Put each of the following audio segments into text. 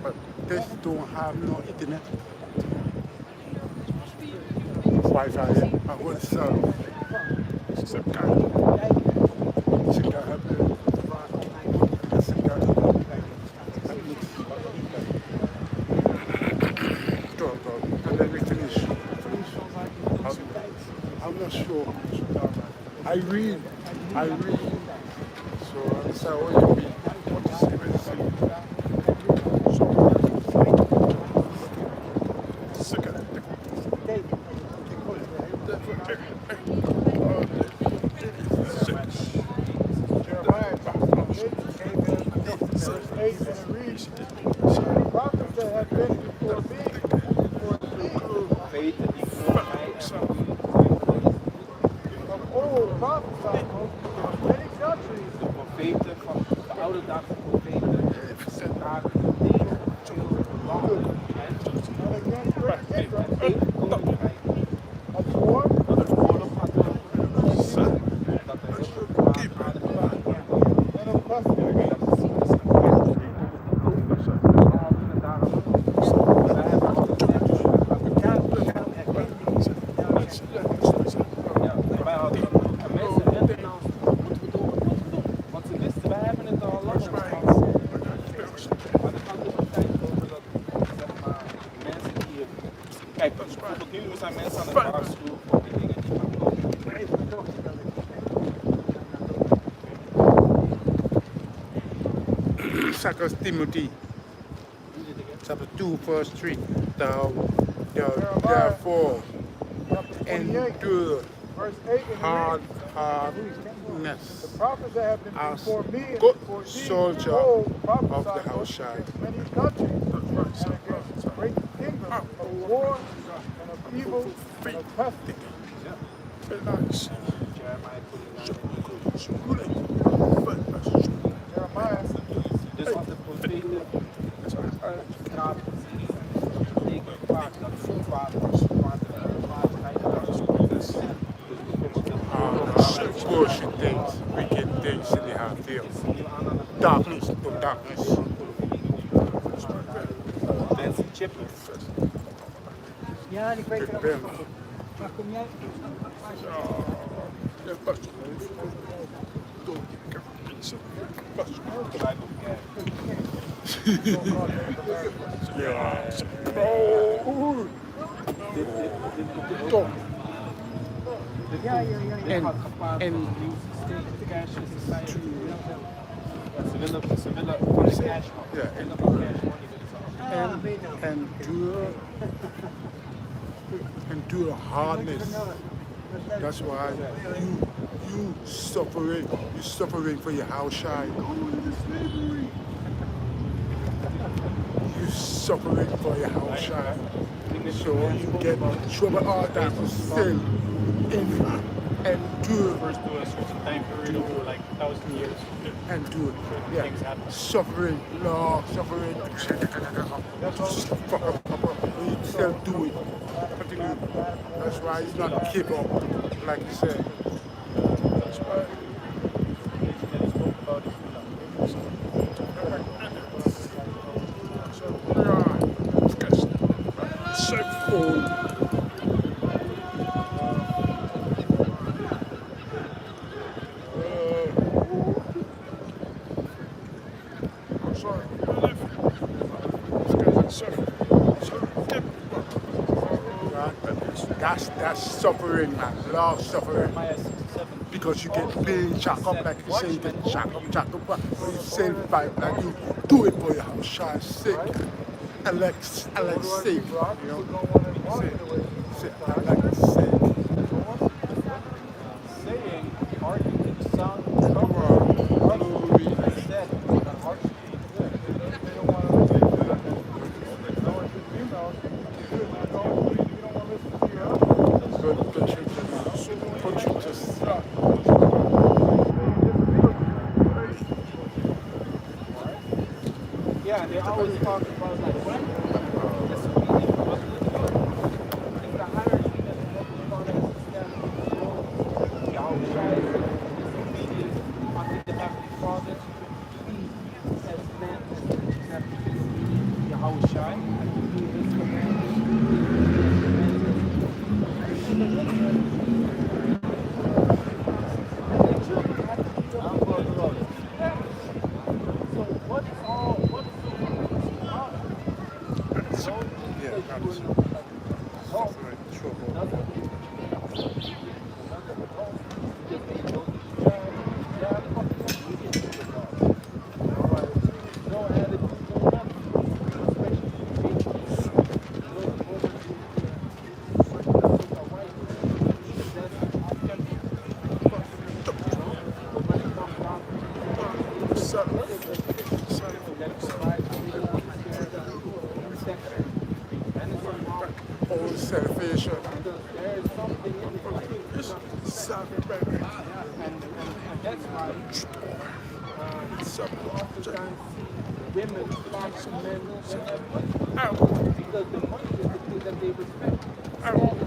but this don't have no internet. Wi-Fi, I would sell some kind of and then we finish. I'm not sure. I read. So that's how you read. What to say, what to say. Kijk, bijvoorbeeld nu zijn mensen aan het waarschuwen voor die dingen die gaan komen. Second Timothy, chapter 2, verse 3. Therefore, endure hardness as good soldier of the household. War and of evil and of pestilence. Jeremiah. Dus wat de profeten gaat betekent vaak dat voorvaders bullshit things, wicked things in the heart field. Darkness to darkness. Mensen chippen. Ja, die weet er ook. Maar kom jij? Ja, pas. Ja, en ze willen van de cash endure hardness. That's why you suffering. You're suffering for your house child. You're suffering for your house child. So you get trouble all that sin endure. First to a certain time period over like 1,000 years. Endure. Yeah. Things happen. Suffering, long suffering. You still do it. Continue. That's why you not give up, like you said. That's why. So cool. I'm sorry. That's suffering, man. Long suffering. Because you get paid, jack up, like you say, you get jack up. But you save five, like you do it for your house, shy, sick. Alex, safe. You know? Sick, Alex, safe. saying, hearken to the sound of Glory. Yeah, they always talk about like disobedient, but if the hierarchy doesn't let the father stand Yahushua is disobedient unto the heavenly Father, he as man has to be section. And it's somehow Own salvation. because there is something in it. Salvation. And that's why you oftentimes see women flock to men that have money. Because the money is the thing that they respect. Iron.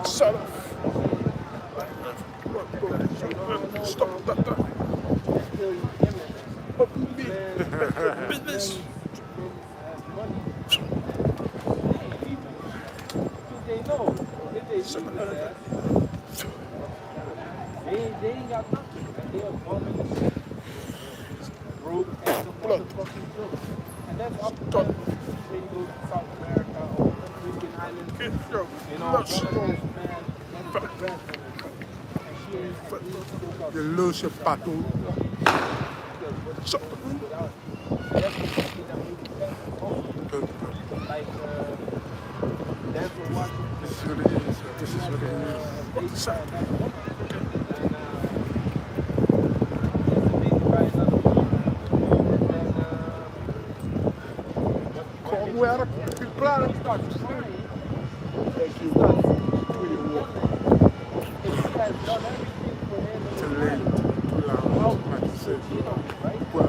Shut up. Stop that. Business. They know if they see that, they ain't got nothing. And they are bumming the shit. Broke as a motherfucking joke. And that's up to them when you go to South America or Caribbean islands. You know, man, that's the best. And she ain't You lose your battle. Shut up. that's the thing that makes sense. Like, that's what This is what it is. This is what it is. What's the sound? Come where the planet starts. Thank you. Too late, too loud, like you said. Well,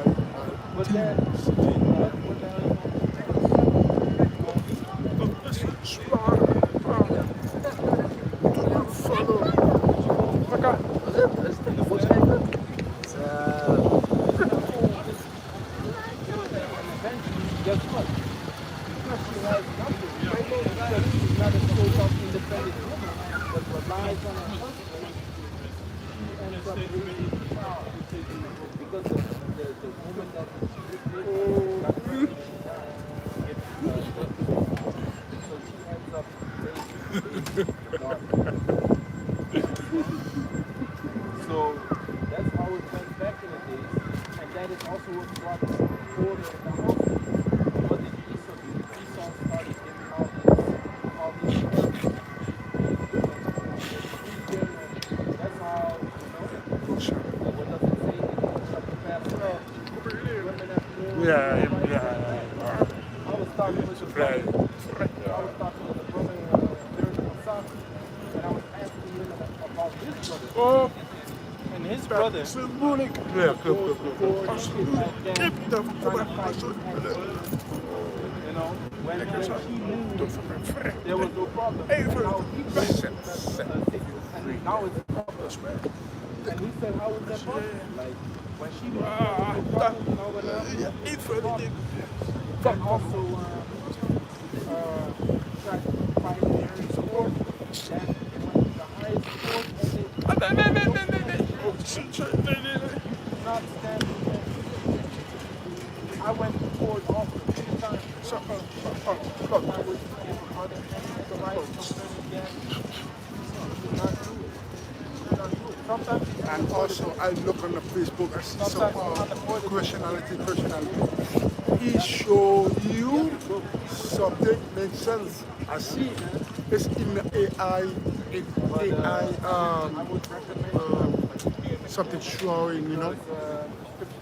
guess what? Because she has nothing. Because she's not a so-called independent woman, but relies on her husband. She ends up losing the child. Because the woman that she was with, got pregnant, so she ends up raising the daughter. So that's how it went back in the days. And that is also what brought order in the house. What did Esau do? Esau started giving all these women. That's how, what does it say? Chapter past 12. Women have more. yeah. I was talking with the brother. I was talking with the brother during the Masaf, and I was asking him about his brother. Oh, And his brother yeah, good. you know, when she moved, there was no problem. Now he and now it's a problem. And he said, how was that possible? Like, when she moved, there was no problem, you know, whatever. And also, tried to find their support. That was the highest support, and they not standing there. I went to court often 2 times. I was in other rights concerning that. Not do it. Sometimes And also, I look on the Facebook, I see some questionality. He show you something makes sense. I see it's in the AI, something showing, you know.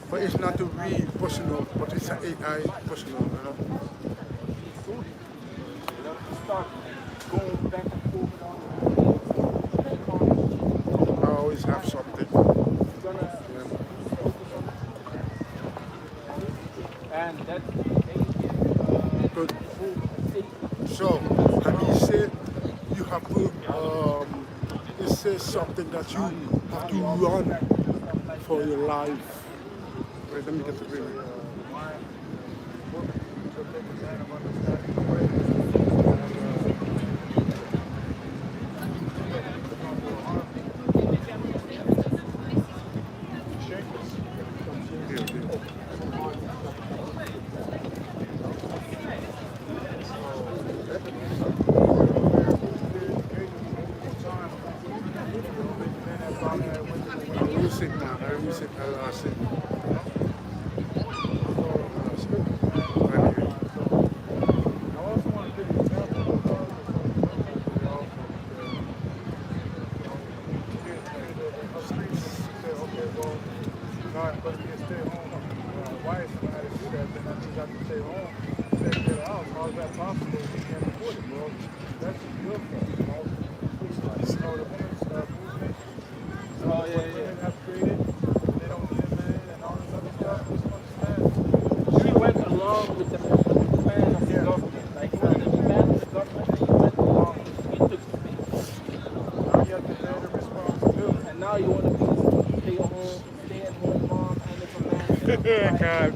But it's not a real personal, but it's an AI personal, you know. start going back and forth with all I always have something. and that Good. So, and he said you have to, he says something that you have to run for your life. Wait, let me get the video. But you can stay home. Why is somebody do that? Then that means I have to stay home, take care of the house. How is that possible? We can't afford it, bro. That's your fault. You know, the women's movement. Oh, yeah, Women have created. They don't need a man and all this other stuff. Just understand. She went along with the plan of the government. Like, he wanted to be man of the government, and he went along. He took space. Now you have to bear the responsibility. And now you want to be stay-at-home mom, and it's a man. Yeah, God.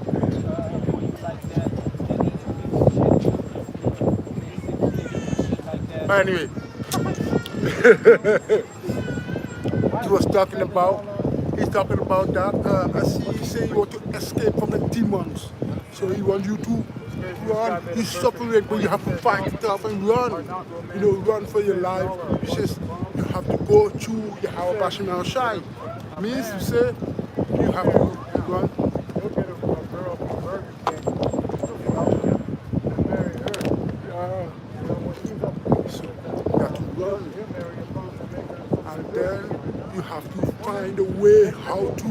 Like that. And he's a piece of shit. Like that. But anyway, he was talking about, he's talking about that, as he say you want to escape from the demons. So he wants you to run, you separate, but you have to fight it off and run. You know, run for your life. He says you have to go through YAHAWASHI outside. Means to say you have to run. You'll get a girl from Burger King. And marry her. You know, when she's up, So you have to run. he'll marry your mom and make her. And then you have to find a way how to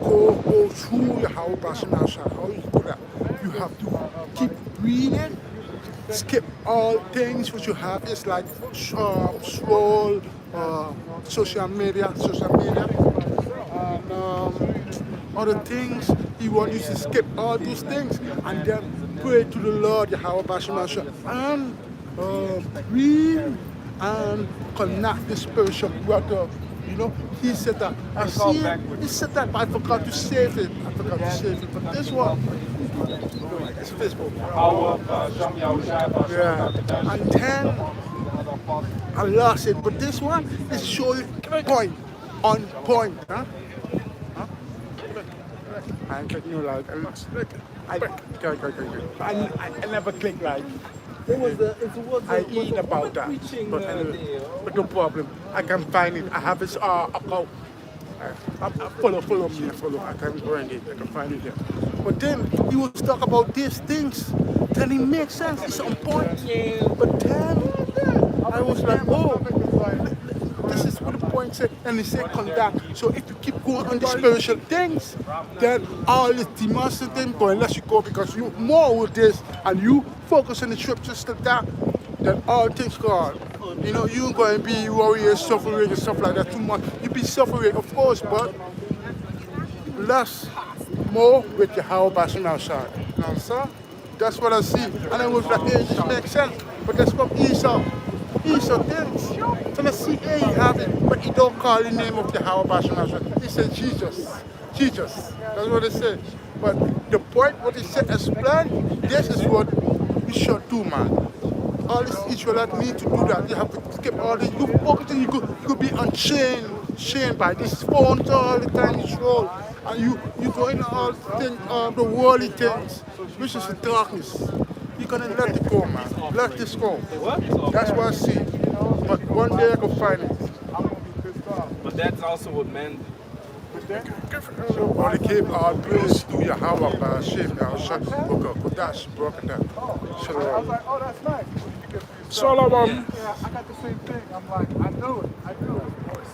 go through YAHAWASHI outside. How you do that? You have to keep breathing, skip all things which you have. It's like scroll, social media, and other things. He wants you to skip all those things and then pray to the Lord, YAHAWASHI, and breathe and connect the spiritual brother. You know, he said that. I see it. He said that, but I forgot to save it. But this one, it's Facebook. BAHASHAM, YAHAWAH, Yeah. And then I lost it. But this one is showing point on point. Huh? I'm clicking you like I never click like. I eat about that, but anyway, but no problem. I can find it. I have his account. Follow me, follow. I can find it. I can find it there. But then he was talk about these things. Then it makes sense. It's on point. But then I was like, oh, this is what the point said. And he said conduct. So if you keep going on the spiritual things, then all the demons and things, but unless you go because you more with this and you focus on the scriptures to that, then all things gone. You know, you ain't going to be warrior, suffering and stuff like that too much. You be suffering, of course, but less, more with your YAHAWASHI outside. You know what I'm saying? That's what I see. And I was like, hey, this makes sense. But that's from Esau. Esau things. So I see, hey, he have it, but he don't call the name of the YAHAWASHI outside. He said Jesus. Jesus. That's what he said. But the point what he said explain, this is what we should do, man. All these Israelites need to do that. You have to skip all this. You focus, you could be unchained, chained by these phones all the time you scroll. And you doing all things, the worldly things, which is the darkness. You're gonna let it go, man. Let this go. That's what I see. But one day I can find it. But that's also what men do. All the keep all praise to Yahawah, BAHASHAM, Kodash, Brokadah. I was Shalom. like, oh, that's nice. Shalawam. Yeah, I got the same thing. I'm like, I know it. I do it, of course.